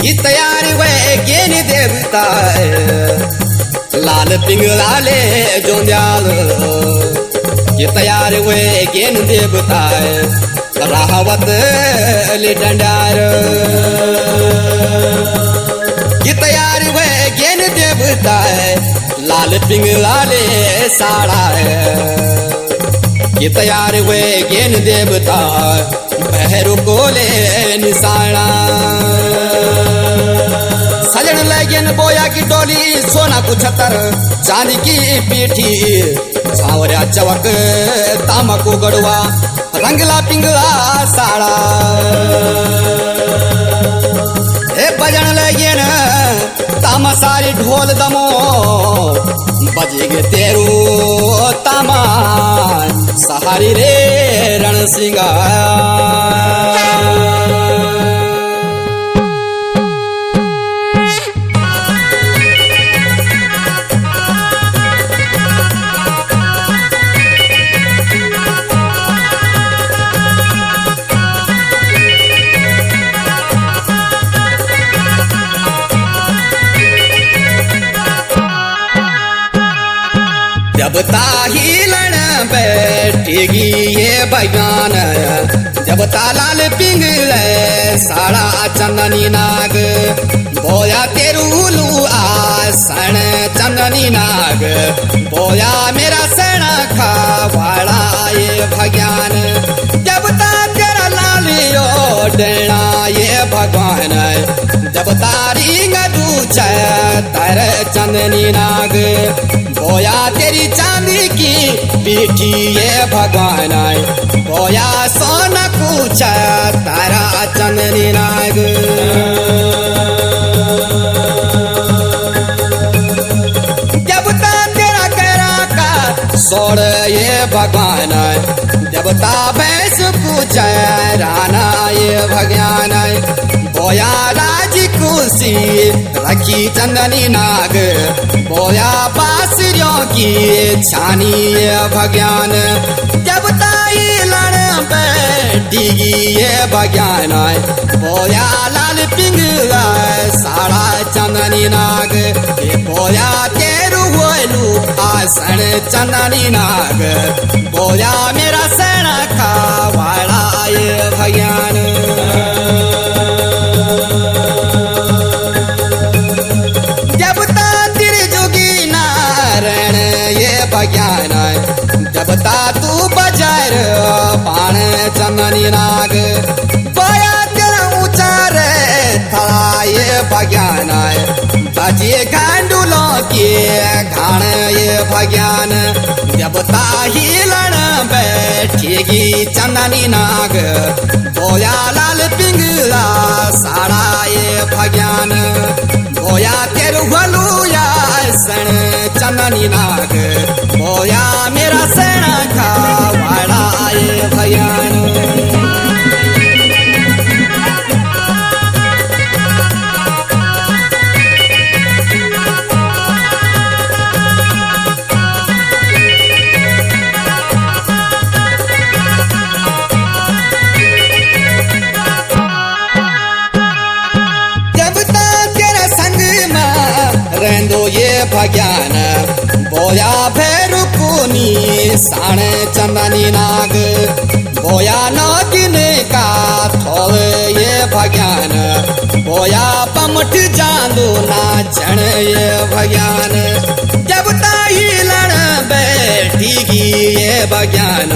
की तयार वे गेन देवता लाल पिंगलाले जोंद्याल की तयार वे गेन देवता राहवत ले डंडार की तयार वे गेन देवता लाल पिंगलाले साड़ा की तयार वे गेन देवता बहरू कोले निशाना सजन लगन बोया की डोली सोना कुछतर चांदी की पीठी सावरिया चवक तामको गड़वा रंगला पिंगला साड़ा ए बजन लगन तामा सारी ढोल दमो बजेगे तेरू तामा सहारी रे रण सिंगार जब ताहिलन बैठेगी ये बयान जब तालाल पिंगले साड़ा चंदनी नाग बोया तेरूलू आसन चंदनी नाग बोया मेरा सैना खावाड़ा ये भगवान जब ता तेरा लालियो डेना ये भगवान जब तारी गदूच तर चंदनी नाग बोया तेरी चांदी की पीठी ये भगवान बोया सोना कुछ तारा चंदनी नाग जब ता तेरा करा का सोड़ ये भगवान जब ता भैंस कुछ राना ये भगवान बोया राज कुर्सी रखी चंदनी नाग बोया बासरियों की छानी भगवान जब ताई लड़ बैठीगी ये भगवान बोया लाल पिंगला साड़ा चंदनी नाग बोया तेरू होलू आसन चंदनी नाग बोया मेरा सैना खावाड़ा ये भगवान भगवान जब ता तू बजार पान चंदनी नाग बोया तेरा ऊंचा रे थड़ा ये भगवान बजे गांडुलों के घाण ये भगवान जब ता हिलन बैठेगी चंदनी नाग बोया लाल पिंगला साड़ा ये भगवान बोया तेरू भलूया सन चंदनी नाग बोया मेरा सैना खावाड़ा ये भगवान रहंदो ये भगवान बोया भैरू कोनी साण चंदनी नाग बोया नौ दिन का थोल ये भगवान बोया पमठ जांदो ना जन ये भगवान जब ताई लड़ बैठीगी ये भगवान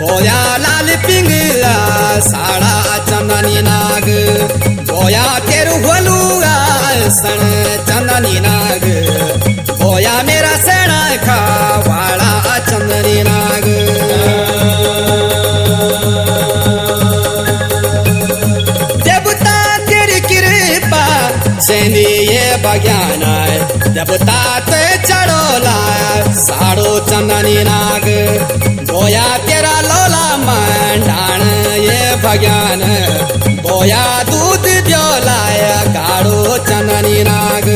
बोया लाल पिंगला साड़ा चंदनी नाग बोया तेरू भलूआ सन चंदनी नाग बोया मेरा सैना खावाड़ा चंदनी नाग जब ता तेरी कृपा सेंदी ये भगवान जब तात चढ़ोला साड़ो चंदनी नाग बोया तेरा लोला मंडान ये भगवान बोया दूध जो लाया गाड़ो चंदनी नाग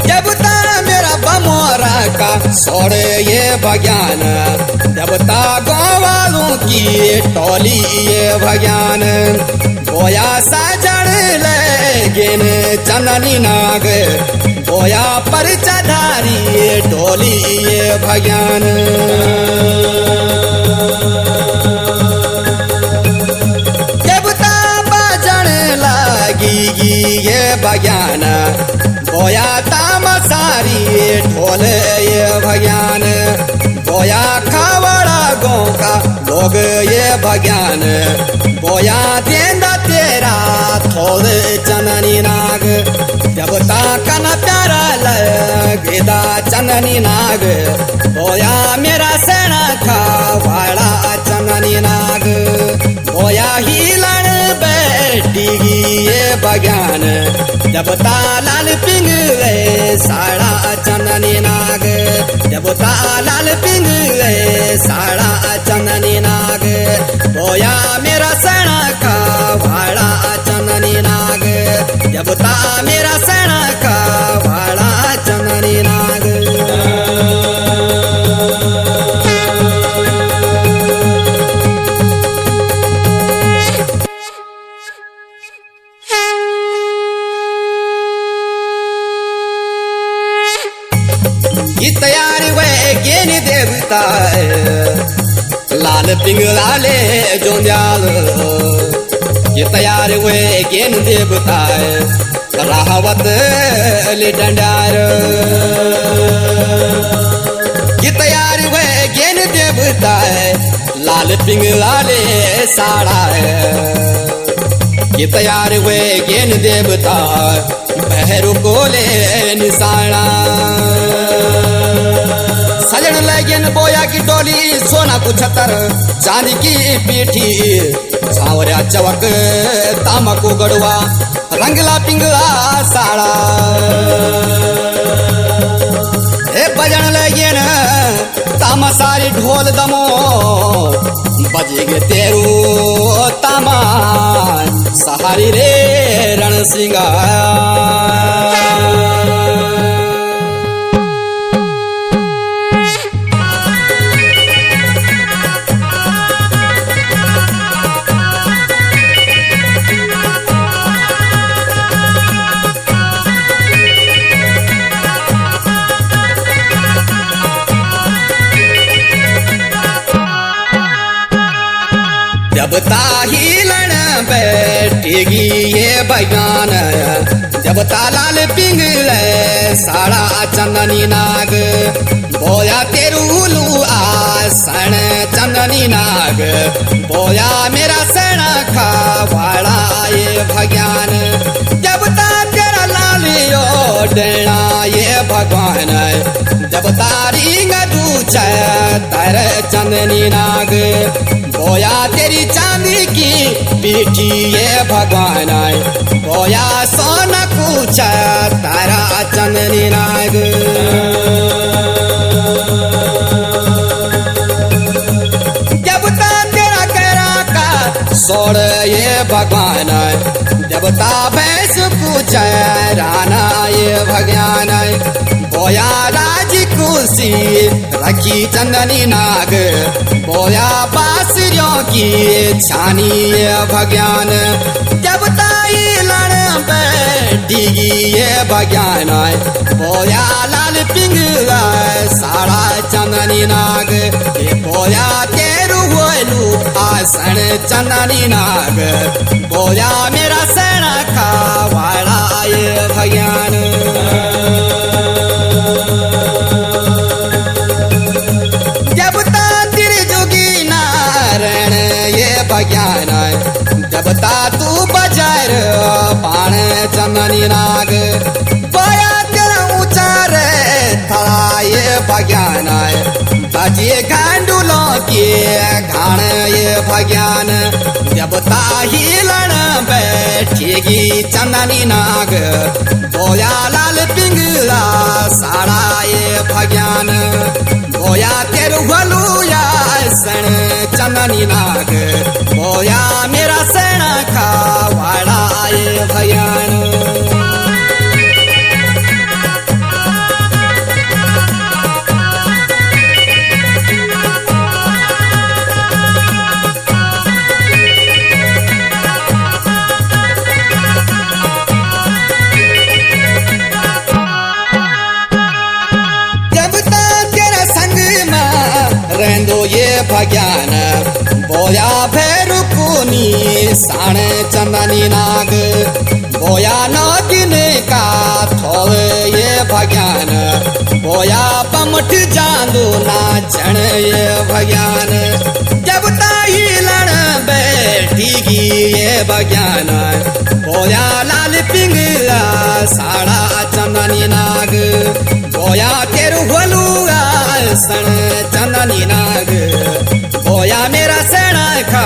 जब ता मेरा बमोरा का सोड़े ये भगवान जब ता गाँव वालों की टोली ये भगवान बोया साजन लेगिन चंदनी नाग बोया पर चढ़ारी ये टोली ये भगवान देवता बाजन लागी ये भगवान बोया तामसारी ये ढोल ये भगवान बोया खावड़ा गाँव का लोग ये भगवान बोया देंदा तेरा थोड़े चंदनी नाग जब ताकन प्यारा लगेदा चंदनी नाग बोया मेरा सेना खावड़ा चंदनी नाग बोया हिलन बैठी ये भगवान जब तालाल पिंगले साड़ा चंदनी नाग जब तालाल पिंगले साड़ा चंदनी नाग बोया मेरा सेना का भाड़ा चंदनी नाग जब ता मेरा सेना का भाड़ा चंदनी नाग तैयार वे ज्ञान देवता लाल पिंगलाले जोंजाल ये तैयार वे ज्ञान देवता राहवत ले डंडार ये तैयार वे ज्ञान देवता लाल पिंगलाले साड़ा ये तैयार वे ज्ञान देवता बहरू कोले निशाना सजन लगन बोया की टोली सोना को छतर चांदी की पीठी सांवरिया चवक तामक गड़वा रंगला पिंगला साड़ा ए बजन लगन तामा सारी ढोल दमो बजेगे तेरू तामा सहारी रे रण सिंगार जब ताहिलन बैठेगी ये भगवान जब तालाल पिंगले साड़ा चंदनी नाग बोया तेरूलू आसन चंदनी नाग बोया मेरा सेना खावाड़ा ये भगवान जब ता तेरा लालियो डेना ये भगवान जब तारी गदूच तर चंदनी नाग बोया तेरी चांदी की पीठी ये भगवान बोया सोना कुछ तारा चंदनी नाग जब ता तेरा करा का सोड़ ये भगवान जब ता भैंस कुछ राना ये भगवान बोया राज कुर्सी रखी चंदनी नाग बोया बासरियों की छानी भगवान जब ताई लड़ बैठीगी ये भगवान बोया लाल पिंगला साड़ा चंदनी नाग बोया तेरू होलू आसन चंदनी नाग बोया मेरा सेना खावाड़ा ये भगवान भगवान जब ता तू बजार पान चंदनी नाग बोया तेरा ऊंचा रे थड़ा ये भगवान बजे गांडुलों के घाण ये भगवान जब ता हिलन बैठेगी चंदनी नाग बोया लाल पिंगला साड़ा ये भगवान बोया तेरू भलूया सन चंदनी नाग बोया मेरा सेना खावाड़ा ये भगवान भग्यान बोया भैरुकुनी साण चंदनी नाग बोया नागिन का थोल ये भग्यान बोया पमठ जांदू नाचण ये भग्यान जब ताई लड़ बैठीगी ये भग्यान बोया लाल पिंगला साड़ा चंदनी नाग बोया केरु भलुआ सण चंदनी नाग बोया मेरा सेना खा